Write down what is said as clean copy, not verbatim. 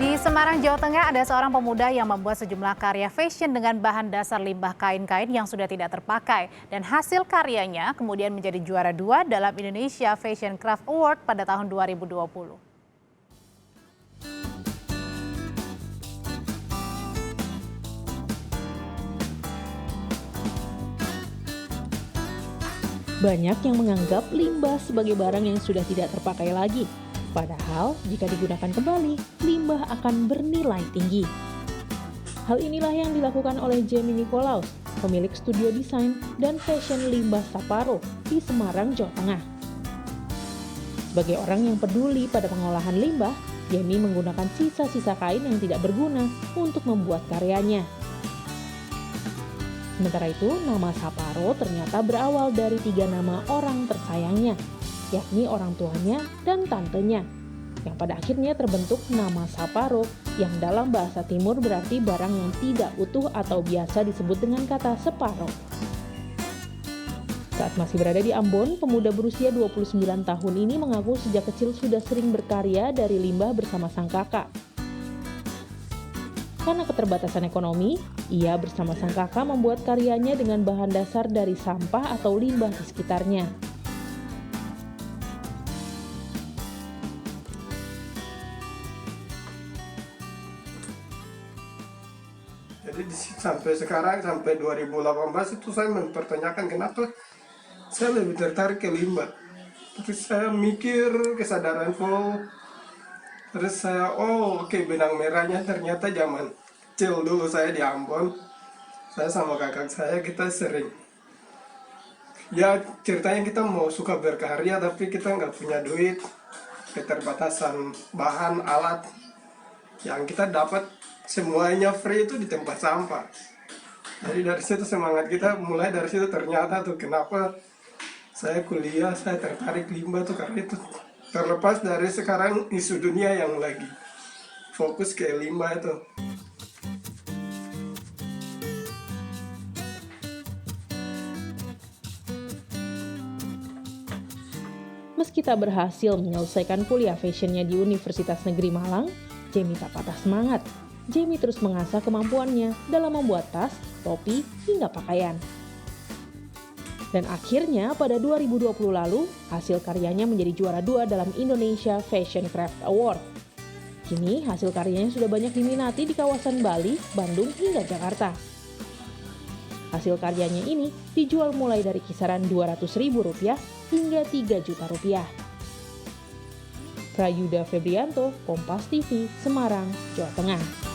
Di Semarang, Jawa Tengah ada seorang pemuda yang membuat sejumlah karya fashion dengan bahan dasar limbah kain-kain yang sudah tidak terpakai. Dan hasil karyanya kemudian menjadi juara 2 dalam Indonesia Fashion Craft Award pada tahun 2020. Banyak yang menganggap limbah sebagai barang yang sudah tidak terpakai lagi. Padahal, jika digunakan kembali, limbah akan bernilai tinggi. Hal inilah yang dilakukan oleh Jamie Nicolaus, pemilik studio desain dan fashion limbah Sapporo di Semarang, Jawa Tengah. Sebagai orang yang peduli pada pengolahan limbah, Jamie menggunakan sisa-sisa kain yang tidak berguna untuk membuat karyanya. Sementara itu, nama Sapporo ternyata berawal dari 3 nama orang tersayangnya, yakni orang tuanya dan tantenya, yang pada akhirnya terbentuk nama Sapporo yang dalam bahasa Timur berarti barang yang tidak utuh atau biasa disebut dengan kata separoh. Saat masih berada di Ambon, pemuda berusia 29 tahun ini mengaku sejak kecil sudah sering berkarya dari limbah bersama sang kakak. Karena keterbatasan ekonomi, ia bersama sang kakak membuat karyanya dengan bahan dasar dari sampah atau limbah di sekitarnya. Jadi sampai sekarang, sampai 2018 itu saya mempertanyakan kenapa saya lebih tertarik ke limbah. Terus saya mikir kesadaran full. Terus saya, benang merahnya ternyata zaman kecil dulu saya di Ambon. Saya sama kakak saya, kita sering. Ya ceritanya kita mau suka berkarya tapi kita nggak punya duit. Keterbatasan bahan, alat. Yang kita dapat semuanya free itu di tempat sampah. Jadi dari situ semangat kita mulai dari situ ternyata tuh kenapa saya kuliah, saya tertarik limbah tuh karena itu. Terlepas dari sekarang isu dunia yang lagi fokus ke limbah itu. Meski tak berhasil menyelesaikan kuliah fashionnya di Universitas Negeri Malang, Jamie tak patah semangat. Jamie terus mengasah kemampuannya dalam membuat tas, topi, hingga pakaian. Dan akhirnya pada 2020 lalu, hasil karyanya menjadi juara 2 dalam Indonesia Fashion Craft Award. Kini hasil karyanya sudah banyak diminati di kawasan Bali, Bandung, hingga Jakarta. Hasil karyanya ini dijual mulai dari kisaran Rp200.000 hingga Rp3 juta. Prayuda Febrianto, Kompas TV, Semarang, Jawa Tengah.